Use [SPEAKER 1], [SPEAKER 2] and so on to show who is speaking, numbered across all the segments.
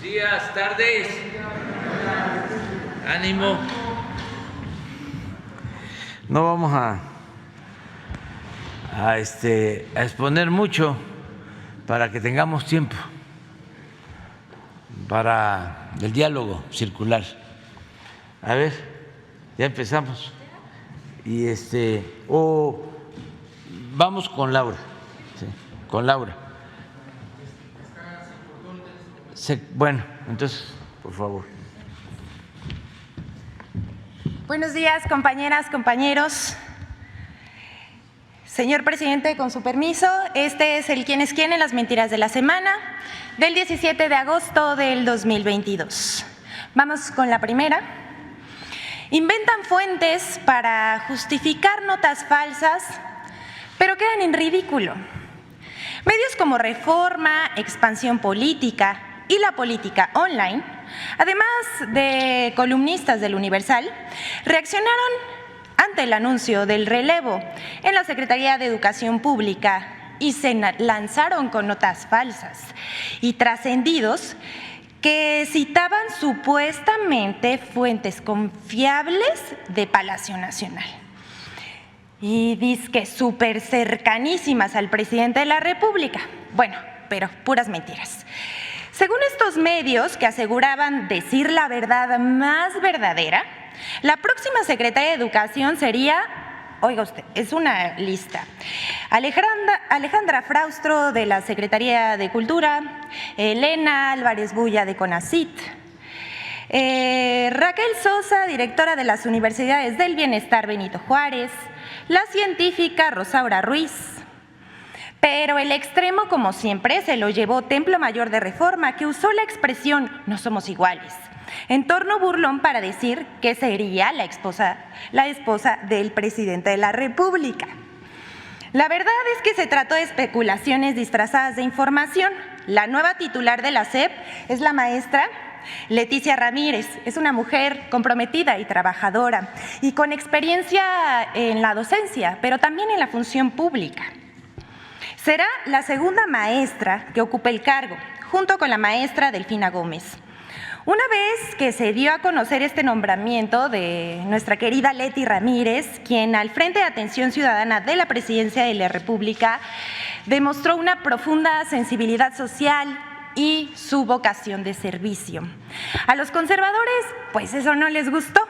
[SPEAKER 1] días, tardes. Ánimo. No vamos a exponer mucho para que tengamos tiempo para el diálogo circular. A ver, ya empezamos. Y vamos con Laura. Sí, con Laura. Bueno, entonces, por favor.
[SPEAKER 2] Buenos días, compañeras, compañeros. Señor presidente, con su permiso, este es el quién es quién en las mentiras de la semana del 17 de agosto del 2022. Vamos con la primera. Inventan fuentes para justificar notas falsas, pero quedan en ridículo. Medios como Reforma, Expansión Política y La Política Online, además de columnistas del Universal, reaccionaron ante el anuncio del relevo en la Secretaría de Educación Pública y se lanzaron con notas falsas y trascendidos que citaban supuestamente fuentes confiables de Palacio Nacional y dizque súper cercanísimas al presidente de la República. Bueno, pero puras mentiras. Según estos medios que aseguraban decir la verdad más verdadera, la próxima secretaria de Educación sería, oiga usted, es una lista: Alejandra Fraustro de la Secretaría de Cultura, Elena Álvarez Bulla de CONACYT, Raquel Sosa, directora de las Universidades del Bienestar Benito Juárez, la científica Rosaura Ruiz. Pero el extremo, como siempre, se lo llevó Templo Mayor de Reforma, que usó la expresión "no somos iguales", en torno burlón para decir que sería la esposa del presidente de la República. La verdad es que se trató de especulaciones disfrazadas de información. La nueva titular de la SEP es la maestra Leticia Ramírez. Es una mujer comprometida y trabajadora y con experiencia en la docencia, pero también en la función pública. Será la segunda maestra que ocupe el cargo, junto con la maestra Delfina Gómez. Una vez que se dio a conocer este nombramiento de nuestra querida Leti Ramírez, quien al Frente de Atención Ciudadana de la Presidencia de la República demostró una profunda sensibilidad social y su vocación de servicio. A los conservadores, pues eso no les gustó.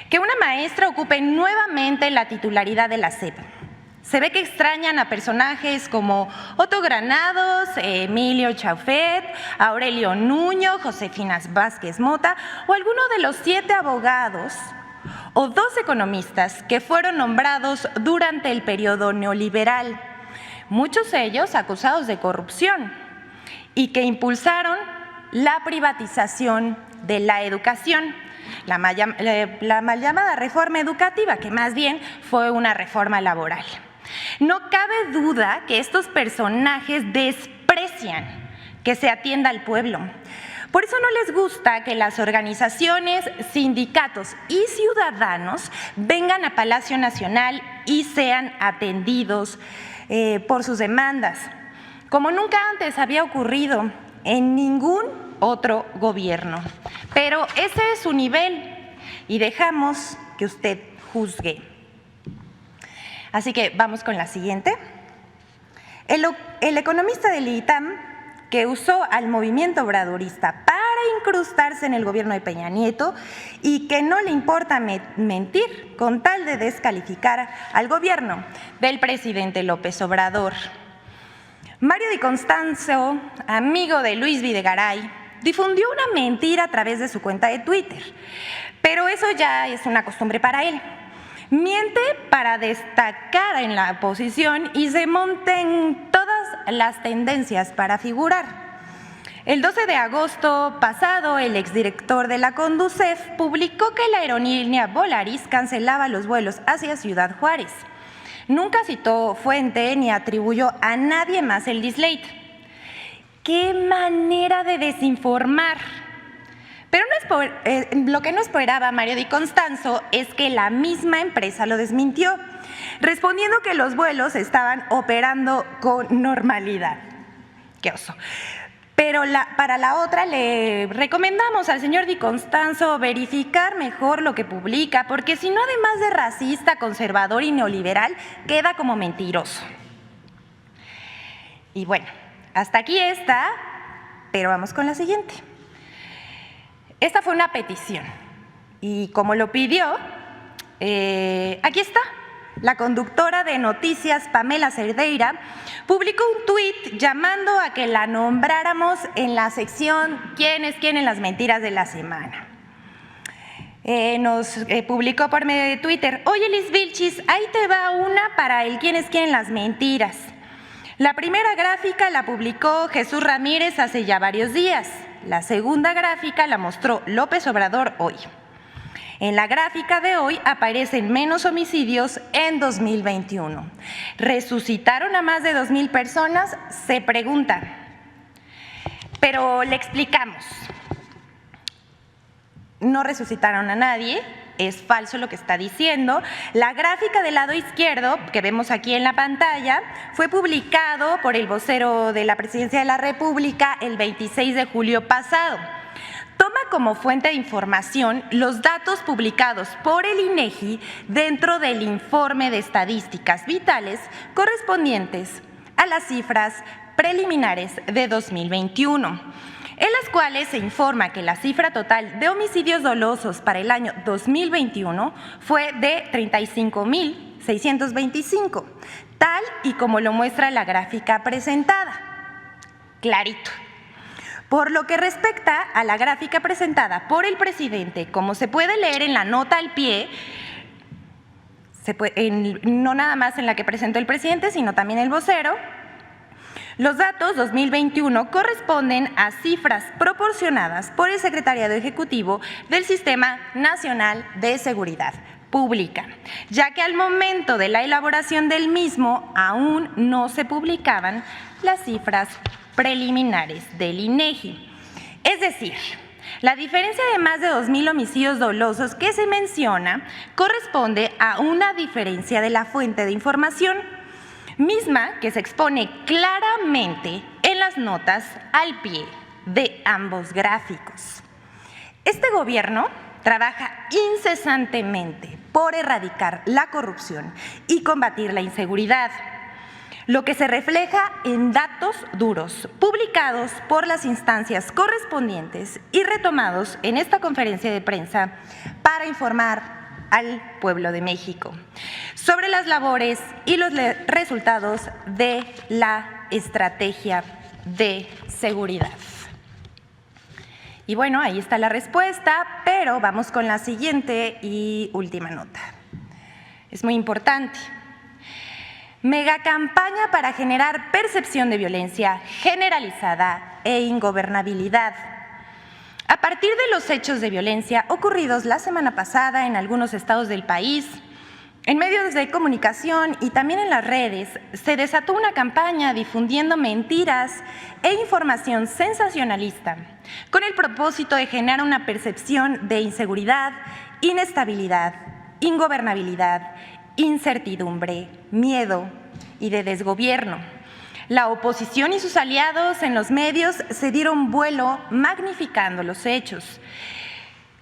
[SPEAKER 2] Que una maestra ocupe nuevamente la titularidad de la SEP. Se ve que extrañan a personajes como Otto Granados, Emilio Chaufet, Aurelio Nuño, Josefina Vázquez Mota o alguno de los 7 abogados o 2 economistas que fueron nombrados durante el periodo neoliberal, muchos de ellos acusados de corrupción y que impulsaron la privatización de la educación, la mal llamada reforma educativa, que más bien fue una reforma laboral. No cabe duda que estos personajes desprecian que se atienda al pueblo. Por eso no les gusta que las organizaciones, sindicatos y ciudadanos vengan a Palacio Nacional y sean atendidos por sus demandas, como nunca antes había ocurrido en ningún otro gobierno. Pero ese es su nivel y dejamos que usted juzgue. Así que vamos con la siguiente. El economista del ITAM, que usó al movimiento obradorista para incrustarse en el gobierno de Peña Nieto y que no le importa mentir con tal de descalificar al gobierno del presidente López Obrador. Mario Di Constanzo, amigo de Luis Videgaray, difundió una mentira a través de su cuenta de Twitter, pero eso ya es una costumbre para él. Miente para destacar en la oposición y se monta en todas las tendencias para figurar. El 12 de agosto pasado, el exdirector de la Conducef publicó que la aerolínea Volaris cancelaba los vuelos hacia Ciudad Juárez. Nunca citó fuente ni atribuyó a nadie más el dislate. ¡Qué manera de desinformar! Pero lo que no esperaba Mario Di Constanzo es que la misma empresa lo desmintió, respondiendo que los vuelos estaban operando con normalidad. ¡Qué oso! Pero para la otra le recomendamos al señor Di Constanzo verificar mejor lo que publica, porque si no, además de racista, conservador y neoliberal, queda como mentiroso. Y bueno, hasta aquí está, pero vamos con la siguiente. Esta fue una petición y como lo pidió, aquí está. La conductora de noticias, Pamela Cerdeira, publicó un tuit llamando a que la nombráramos en la sección ¿Quién es quién en las mentiras de la semana? Nos publicó por medio de Twitter: oye, Liz Vilchis, ahí te va una para el ¿Quién es quién en las mentiras? La primera gráfica la publicó Jesús Ramírez hace ya varios días. La segunda gráfica la mostró López Obrador hoy. En la gráfica de hoy aparecen menos homicidios en 2021. ¿Resucitaron a más de 2,000 personas? Se pregunta. Pero le explicamos. No resucitaron a nadie, es falso lo que está diciendo. La gráfica del lado izquierdo, que vemos aquí en la pantalla, fue publicado por el vocero de la Presidencia de la República el 26 de julio pasado. Toma como fuente de información los datos publicados por el INEGI dentro del informe de estadísticas vitales correspondientes a las cifras preliminares de 2021, en las cuales se informa que la cifra total de homicidios dolosos para el año 2021 fue de 35,625, tal y como lo muestra la gráfica presentada. Clarito. Por lo que respecta a la gráfica presentada por el presidente, como se puede leer en la nota al pie, no nada más en la que presentó el presidente, sino también el vocero, los datos 2021 corresponden a cifras proporcionadas por el Secretariado Ejecutivo del Sistema Nacional de Seguridad Pública, ya que al momento de la elaboración del mismo aún no se publicaban las cifras preliminares del INEGI. Es decir, la diferencia de más de 2,000 homicidios dolosos que se menciona corresponde a una diferencia de la fuente de información, misma que se expone claramente en las notas al pie de ambos gráficos. Este gobierno trabaja incesantemente por erradicar la corrupción y combatir la inseguridad, lo que se refleja en datos duros publicados por las instancias correspondientes y retomados en esta conferencia de prensa para informar al pueblo de México sobre las labores y los resultados de la estrategia de seguridad. Y bueno, ahí está la respuesta, pero vamos con la siguiente y última nota. Es muy importante. Mega campaña para generar percepción de violencia generalizada e ingobernabilidad. A partir de los hechos de violencia ocurridos la semana pasada en algunos estados del país, en medios de comunicación y también en las redes, se desató una campaña difundiendo mentiras e información sensacionalista, con el propósito de generar una percepción de inseguridad, inestabilidad, ingobernabilidad, incertidumbre, miedo y de desgobierno. La oposición y sus aliados en los medios se dieron vuelo magnificando los hechos.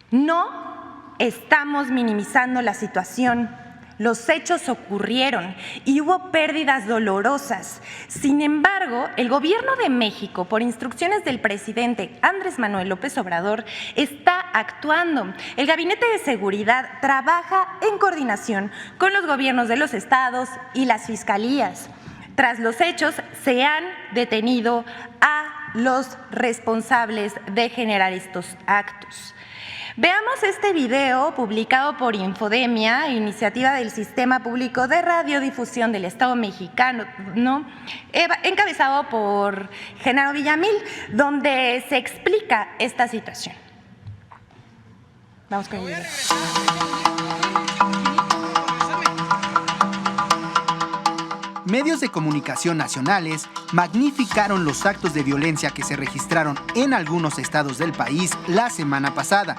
[SPEAKER 2] No estamos minimizando la situación. Los hechos ocurrieron y hubo pérdidas dolorosas. Sin embargo, el Gobierno de México, por instrucciones del presidente Andrés Manuel López Obrador, está actuando. El Gabinete de Seguridad trabaja en coordinación con los gobiernos de los estados y las fiscalías. Tras los hechos, se han detenido a los responsables de generar estos actos. Veamos este video publicado por Infodemia, iniciativa del Sistema Público de Radiodifusión del Estado Mexicano, encabezado por Genaro Villamil, donde se explica esta situación. Vamos con el video.
[SPEAKER 3] Medios de comunicación nacionales magnificaron los actos de violencia que se registraron en algunos estados del país la semana pasada,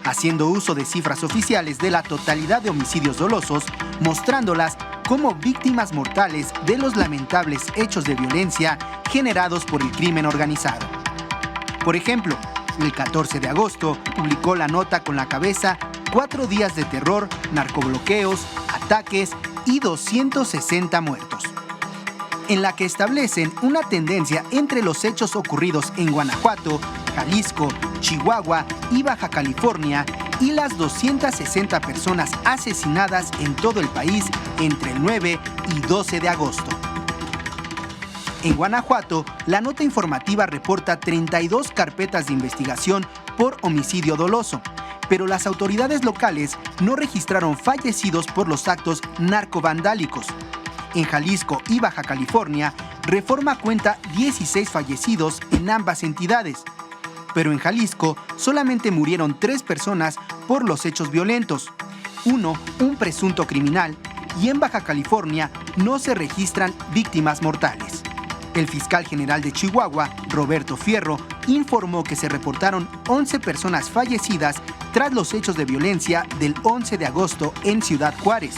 [SPEAKER 3] haciendo uso de cifras oficiales de la totalidad de homicidios dolosos, mostrándolas como víctimas mortales de los lamentables hechos de violencia generados por el crimen organizado. Por ejemplo, el 14 de agosto publicó la nota con la cabeza 4 días de terror, narcobloqueos, ataques y 260 muertos, en la que establecen una tendencia entre los hechos ocurridos en Guanajuato, Jalisco, Chihuahua y Baja California y las 260 personas asesinadas en todo el país entre el 9 y 12 de agosto. En Guanajuato, la nota informativa reporta 32 carpetas de investigación por homicidio doloso, pero las autoridades locales no registraron fallecidos por los actos narcovandálicos. En Jalisco y Baja California, Reforma cuenta 16 fallecidos en ambas entidades, pero en Jalisco solamente murieron 3 personas por los hechos violentos, uno un presunto criminal, y en Baja California no se registran víctimas mortales. El fiscal general de Chihuahua, Roberto Fierro, informó que se reportaron 11 personas fallecidas tras los hechos de violencia del 11 de agosto en Ciudad Juárez.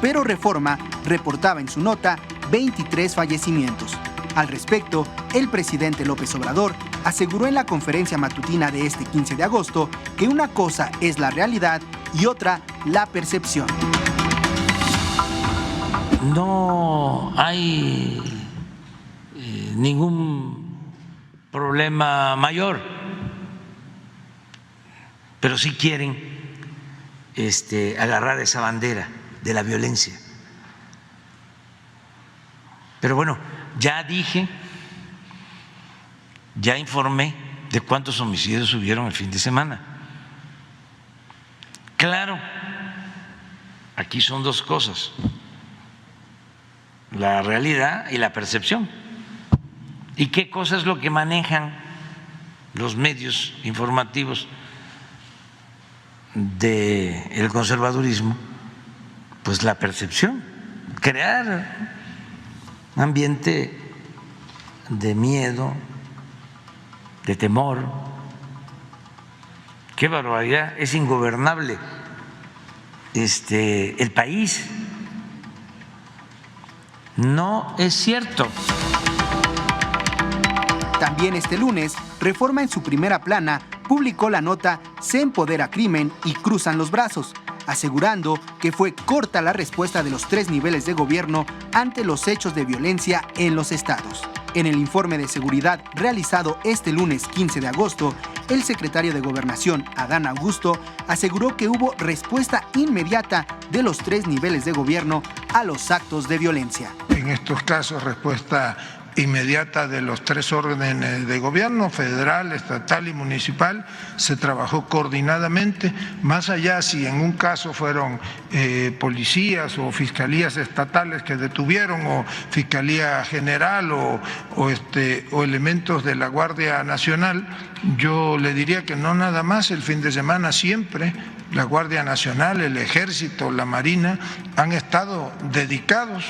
[SPEAKER 3] Pero Reforma reportaba en su nota 23 fallecimientos. Al respecto, el presidente López Obrador aseguró en la conferencia matutina de este 15 de agosto que una cosa es la realidad y otra la percepción.
[SPEAKER 1] No hay ningún problema mayor, pero sí quieren agarrar esa bandera de la violencia. Pero bueno, ya dije, ya informé de cuántos homicidios hubieron el fin de semana. Claro, aquí son dos cosas: la realidad y la percepción. ¿Y qué cosa es lo que manejan los medios informativos del conservadurismo? Pues la percepción, crear un ambiente de miedo, de temor. ¡Qué barbaridad! Es ingobernable el país. No es cierto.
[SPEAKER 3] También este lunes, Reforma en su primera plana publicó la nota "Se empodera crimen y cruzan los brazos", asegurando que fue corta la respuesta de los 3 niveles de gobierno ante los hechos de violencia en los estados. En el informe de seguridad realizado este lunes 15 de agosto, el secretario de Gobernación, Adán Augusto, aseguró que hubo respuesta inmediata de los 3 niveles de gobierno a los actos de violencia.
[SPEAKER 4] En estos casos, respuesta inmediata de los 3 órdenes de gobierno, federal, estatal y municipal. Se trabajó coordinadamente, más allá si en un caso fueron policías o fiscalías estatales que detuvieron, o Fiscalía General o elementos de la Guardia Nacional. Yo le diría que no nada más el fin de semana, siempre la Guardia Nacional, el Ejército, la Marina han estado dedicados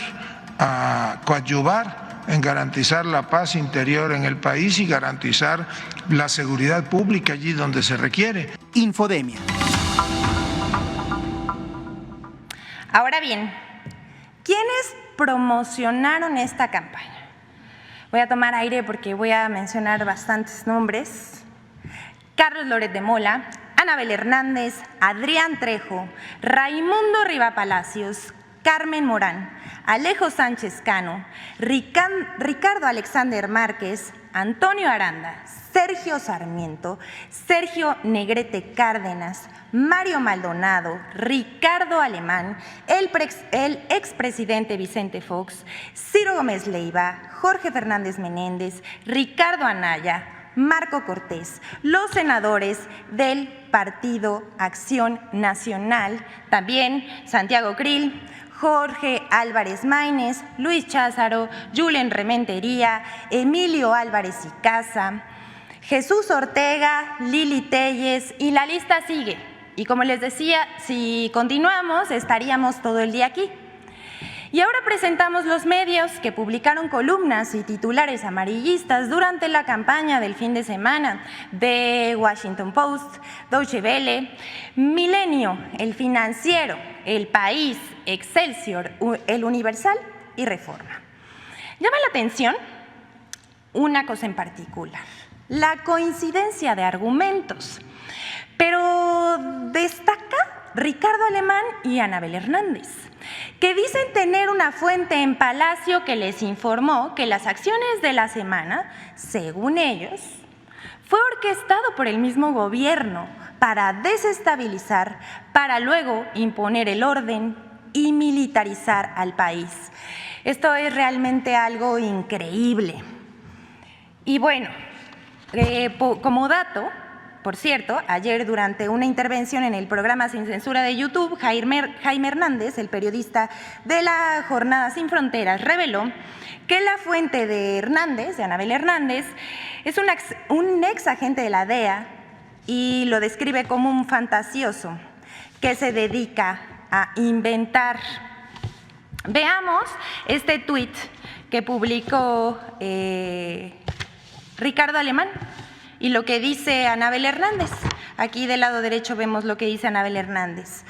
[SPEAKER 4] a coadyuvar en garantizar la paz interior en el país y garantizar la seguridad pública allí donde se requiere.
[SPEAKER 3] Infodemia.
[SPEAKER 2] Ahora bien, ¿quiénes promocionaron esta campaña? Voy a tomar aire porque voy a mencionar bastantes nombres. Carlos Loret de Mola, Anabel Hernández, Adrián Trejo, Raimundo Riva Palacios, Carmen Morán, Alejo Sánchez Cano, Ricardo Alexander Márquez, Antonio Aranda, Sergio Sarmiento, Sergio Negrete Cárdenas, Mario Maldonado, Ricardo Alemán, el expresidente Vicente Fox, Ciro Gómez Leiva, Jorge Fernández Menéndez, Ricardo Anaya, Marco Cortés, los senadores del Partido Acción Nacional, también Santiago Krill, Jorge Álvarez Maínez, Luis Cházaro, Julen Rementería, Emilio Álvarez y Casa, Jesús Ortega, Lili Telles, y la lista sigue. Y como les decía, si continuamos estaríamos todo el día aquí. Y ahora presentamos los medios que publicaron columnas y titulares amarillistas durante la campaña del fin de semana de Washington Post, Deutsche Welle, Milenio, El Financiero, El País, Excelsior, El Universal y Reforma. Llama la atención una cosa en particular. la coincidencia de argumentos, pero destaca Ricardo Alemán y Anabel Hernández, que dicen tener una fuente en Palacio que les informó que las acciones de la semana, según ellos, fue orquestado por el mismo gobierno para desestabilizar, para luego imponer el orden y militarizar al país. Esto es realmente algo increíble. Y bueno, como dato, por cierto, ayer durante una intervención en el programa Sin Censura de YouTube, Jaime Hernández, el periodista de la Jornada Sin Fronteras, reveló que la fuente de Hernández, de Anabel Hernández, es un ex agente de la DEA y lo describe como un fantasioso que se dedica a inventar. Veamos este tuit que publicó Ricardo Alemán y lo que dice Anabel Hernández. Aquí del lado derecho vemos lo que dice Anabel Hernández.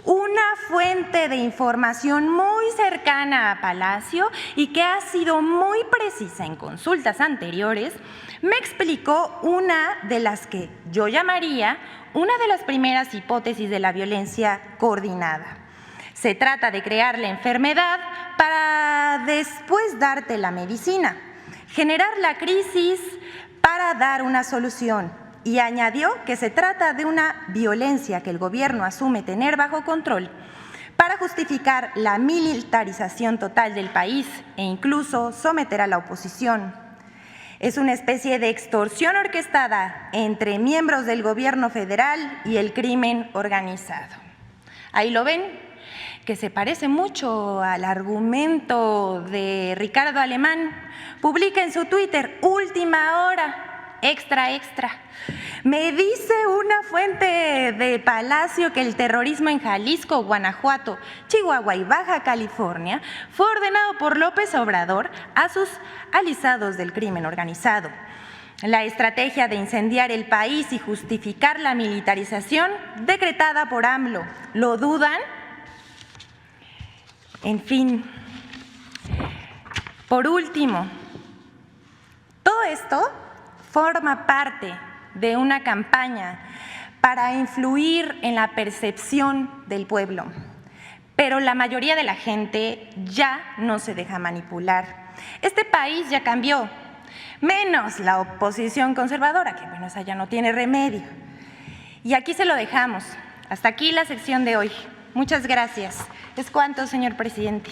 [SPEAKER 2] Una fuente de información muy cercana a Palacio y que ha sido muy precisa en consultas anteriores, me explicó una de las que yo llamaría una de las primeras hipótesis de la violencia coordinada. Se trata de crear la enfermedad para después darte la medicina, generar la crisis para dar una solución. Y añadió que se trata de una violencia que el gobierno asume tener bajo control para justificar la militarización total del país e incluso someter a la oposición. Es una especie de extorsión orquestada entre miembros del gobierno federal y el crimen organizado. Ahí lo ven, que se parece mucho al argumento de Ricardo Alemán. Publica en su Twitter, última hora, extra. Me dice una fuente de Palacio que el terrorismo en Jalisco, Guanajuato, Chihuahua y Baja California fue ordenado por López Obrador a sus aliados del crimen organizado. La estrategia de incendiar el país y justificar la militarización decretada por AMLO. ¿Lo dudan? En fin, por último, todo esto forma parte de una campaña para influir en la percepción del pueblo, pero la mayoría de la gente ya no se deja manipular. Este país ya cambió, menos la oposición conservadora, que bueno, esa ya no tiene remedio. Y aquí se lo dejamos. Hasta aquí la sección de hoy. Muchas gracias. Es cuanto, señor presidente.